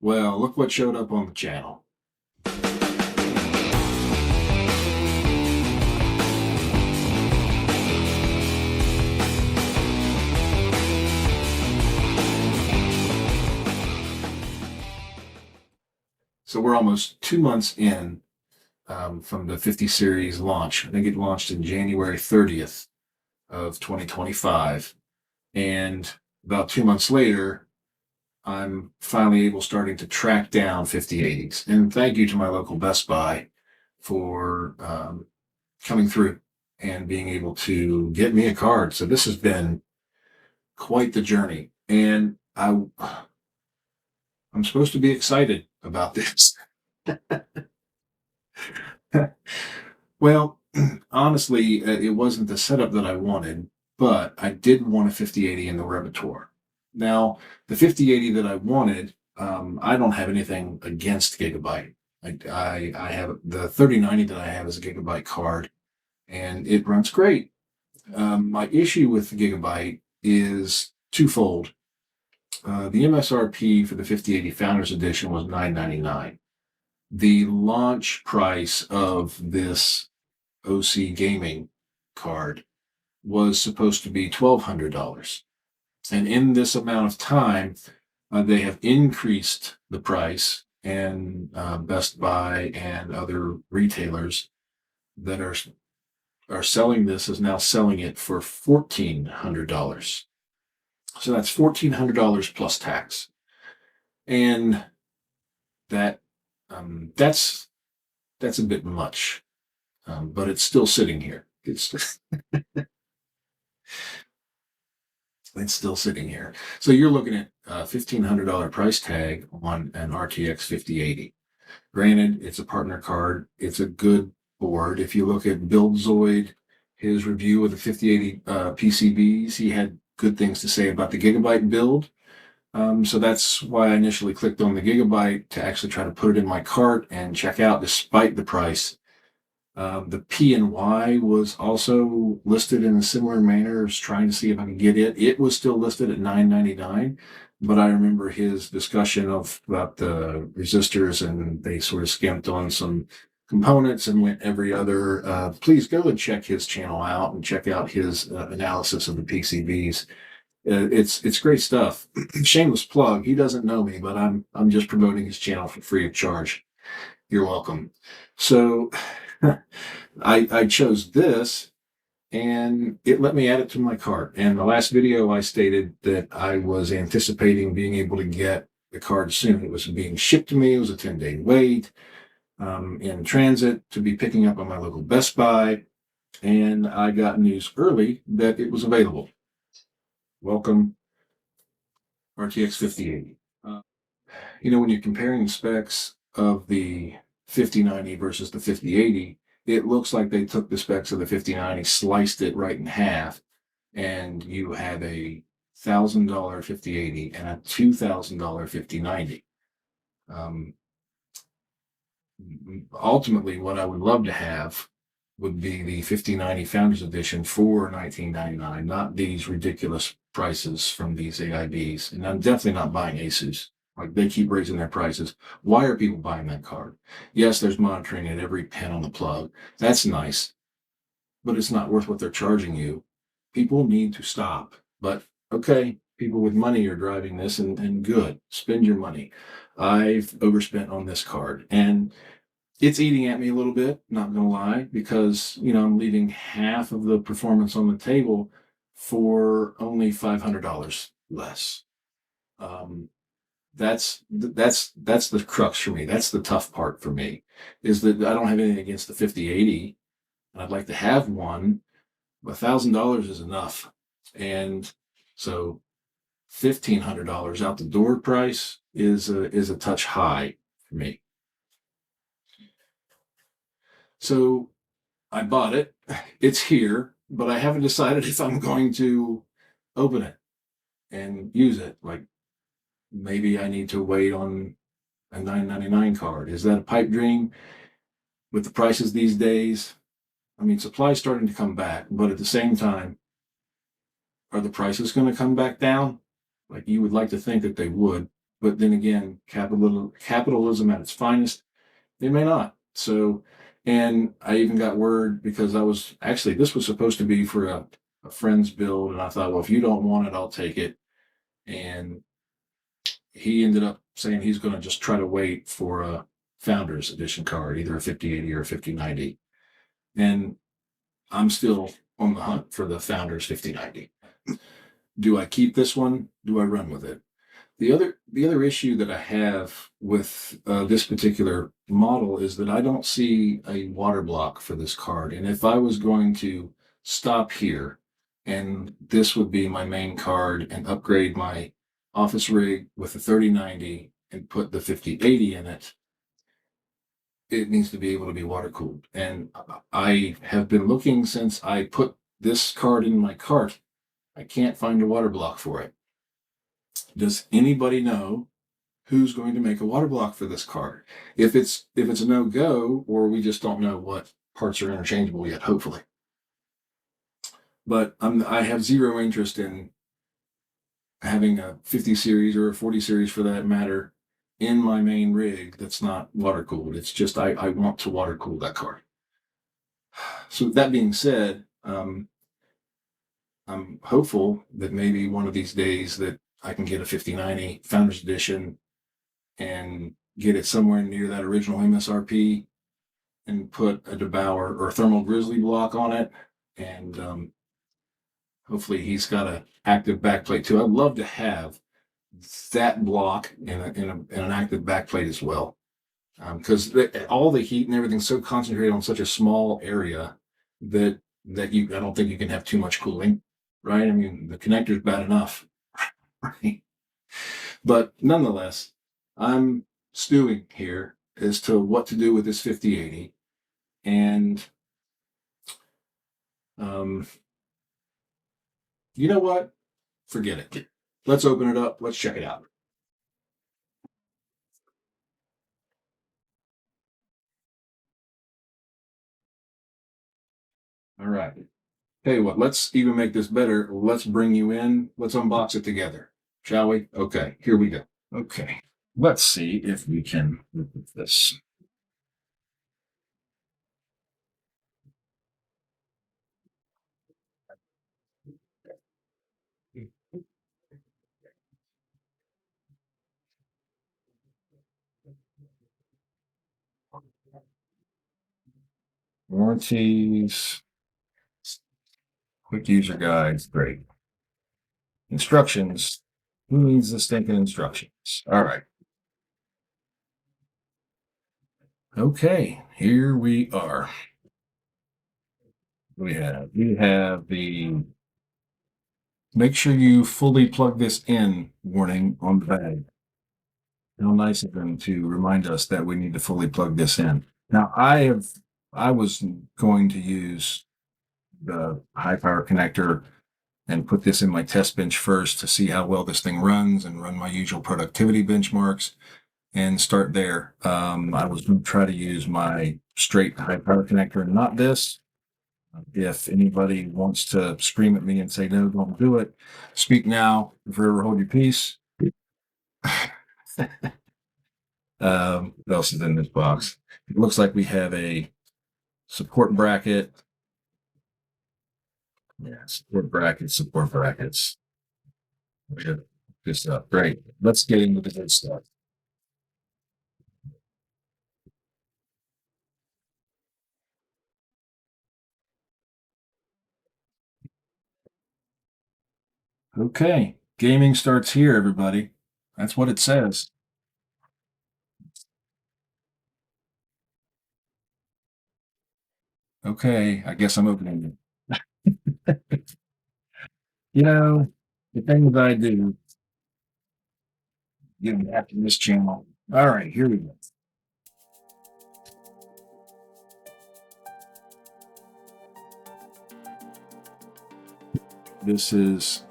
Well, look what showed up on the channel. So we're almost 2 months in from the 50 series launch. I think it launched in January 30th of 2025. And about 2 months later, I'm finally starting to track down 5080s. And thank you to my local Best Buy for coming through and being able to get me a card. So this has been quite the journey. And I'm supposed to be excited about this. Well, honestly, it wasn't the setup that I wanted, but I did want a 5080 in the repertoire. Now, the 5080 that I wanted, I don't have anything against Gigabyte. I have the 3090 that I have is a Gigabyte card, and it runs great. My issue with the Gigabyte is twofold. The MSRP for the 5080 Founders Edition was $999. The launch price of this OC gaming card was supposed to be $1,200. And in this amount of time, they have increased the price, and Best Buy and other retailers that are selling this is now selling it for $1,400. So that's $1,400 plus tax. And that that's a bit much. But it's still sitting here. It's still sitting here. So you're looking at a $1,500 price tag on an RTX 5080. Granted, it's a partner card. It's a good board. If you look at BuildZoid, his review of the 5080 PCBs, he had good things to say about the Gigabyte build. So that's why I initially clicked on the Gigabyte to actually try to put it in my cart and check out despite the price. The P and Y was also listed in a similar manner. I was trying to see if I could get it. It was still listed at $999, but I remember his discussion about the resistors, and they sort of skimped on some components and went every other. Please go and check his channel out and check out his analysis of the PCBs. It's great stuff. Shameless plug. He doesn't know me, but I'm just promoting his channel for free of charge. You're welcome. So I chose this, and it let me add it to my cart. And the last video I stated that I was anticipating being able to get the card soon. It was being shipped to me. It was a 10-day wait in transit to be picking up on my local Best Buy. And I got news early that it was available. Welcome, RTX 5080. When you're comparing the specs of the 5090 versus the 5080, it looks like they took the specs of the 5090, sliced it right in half, and you have a $1,000 5080 and a $2,000 5090. Ultimately, what I would love to have would be the 5090 Founders Edition for $1999, not these ridiculous prices from these AIBs. And I'm definitely not buying Asus. Like, they keep raising their prices. Why are people buying that card? Yes, there's monitoring at every pin on the plug. That's nice, but it's not worth what they're charging you. People need to stop. But okay, people with money are driving this, and good. Spend your money. I've overspent on this card, and it's eating at me a little bit, not gonna lie, because I'm leaving half of the performance on the table for only $500 less. That's the crux for me. That's the tough part for me, is that I don't have anything against the 5080. I'd like to have one, but $1,000 is enough. And so $1,500 out the door price is a touch high for me. So I bought it. It's here, but I haven't decided if I'm going to open it and use it. Like, maybe I need to wait on a $999 card. Is that a pipe dream with the prices these days? I mean, supply's starting to come back, but at the same time, are the prices going to come back down? Like, you would like to think that they would. but then again, capitalism at its finest, they may not. So, and I even got word because this was supposed to be for a friend's build, and I thought, well, if you don't want it, I'll take it. And he ended up saying he's going to just try to wait for a Founders Edition card, either a 5080 or a 5090. And I'm still on the hunt for the Founders 5090. Do I keep this one? Do I run with it? The other issue that I have with this particular model is that I don't see a water block for this card. And if I was going to stop here, and this would be my main card, and upgrade my office rig with the 3090 and put the 5080 in it, it needs to be able to be water cooled. And I have been looking since I put this card in my cart. I can't find a water block for it. Does anybody know who's going to make a water block for this card? If it's a no-go, or we just don't know what parts are interchangeable yet, hopefully. But I have zero interest in having a 50 series or a 40 series for that matter in my main rig that's not water cooled. It's just I want to water cool that card. So that being said, I'm hopeful that maybe one of these days that I can get a 5090 Founders Edition and get it somewhere near that original MSRP and put a DeBauer or a Thermal Grizzly block on it. And hopefully he's got an active backplate too. I'd love to have that block and an active backplate as well. Because all the heat and everything's so concentrated on such a small area that I don't think you can have too much cooling, right? I mean, the connector's bad enough, right? But nonetheless, I'm stewing here as to what to do with this 5080. And you know what? Forget it. Let's open it up. Let's check it out. All right. Tell you what, let's even make this better. Let's bring you in. Let's unbox it together, shall we? Okay, here we go. Okay, let's see if we can remove this. Warranties, quick user guides, great. Instructions. Who needs the stinking instructions? All right. Okay, here we are. We have the make sure you fully plug this in warning on the bag. How nice of them to remind us that we need to fully plug this in. Now I was going to use the high power connector and put this in my test bench first to see how well this thing runs and run my usual productivity benchmarks and start there. I was going to try to use my straight high power connector and not this. If anybody wants to scream at me and say, no, don't do it, speak now, forever hold your peace. What else is in this box? It looks like we have a support bracket. Yeah, support brackets. Good stuff. Great. Let's get into the good stuff. Okay, gaming starts here, everybody. That's what it says. Okay, I guess I'm opening it. You know, the things I do, getting after this channel. All right, here we go. This is,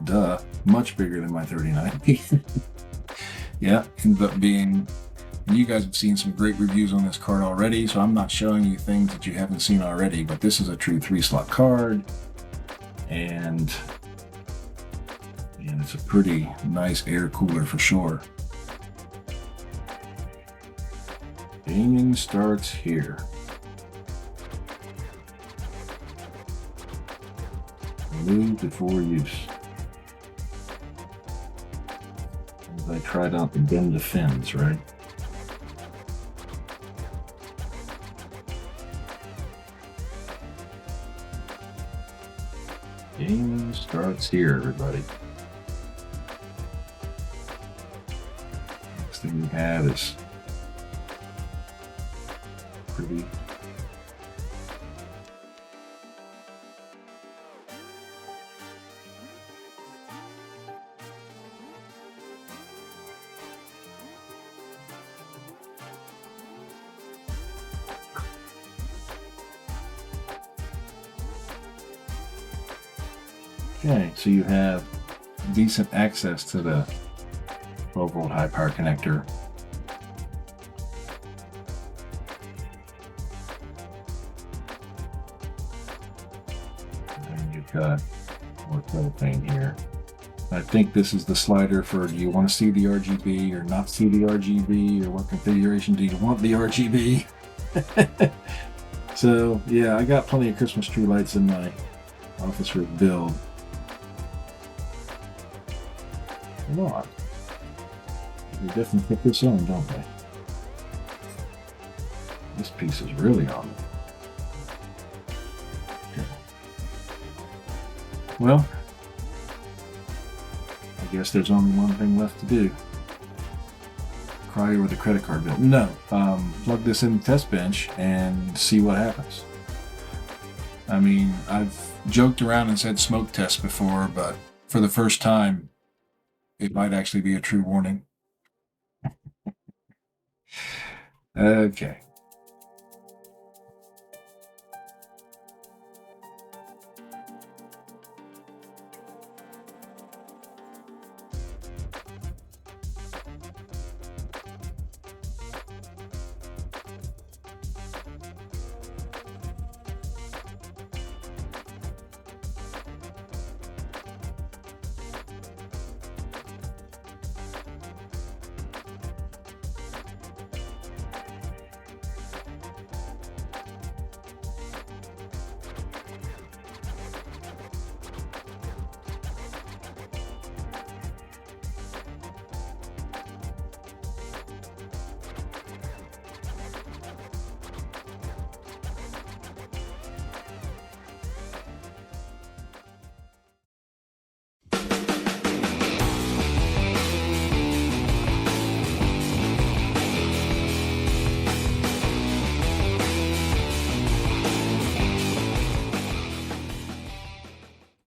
duh, much bigger than my 3090. Yeah, ended up being, you guys have seen some great reviews on this card already, so I'm not showing you things that you haven't seen already, but this is a true 3-slot card. And And it's a pretty nice air cooler for sure. Gaming starts here. Remove before use. As I tried out the bend the fins, right? Gaming starts here, everybody. Next thing we have is pretty. Okay, so you have decent access to the 12-volt high power connector. And you've got more cellophane here. I think this is the slider for, do you want to see the RGB or not see the RGB, or what configuration do you want the RGB? So yeah, I got plenty of Christmas tree lights in my office for build. Come on. We definitely put this on, don't they? This piece is really on. Okay. Well, I guess there's only one thing left to do. Cry over the credit card bill. No, plug this in the test bench and see what happens. I mean, I've joked around and said smoke test before, but for the first time, it might actually be a true warning. Okay.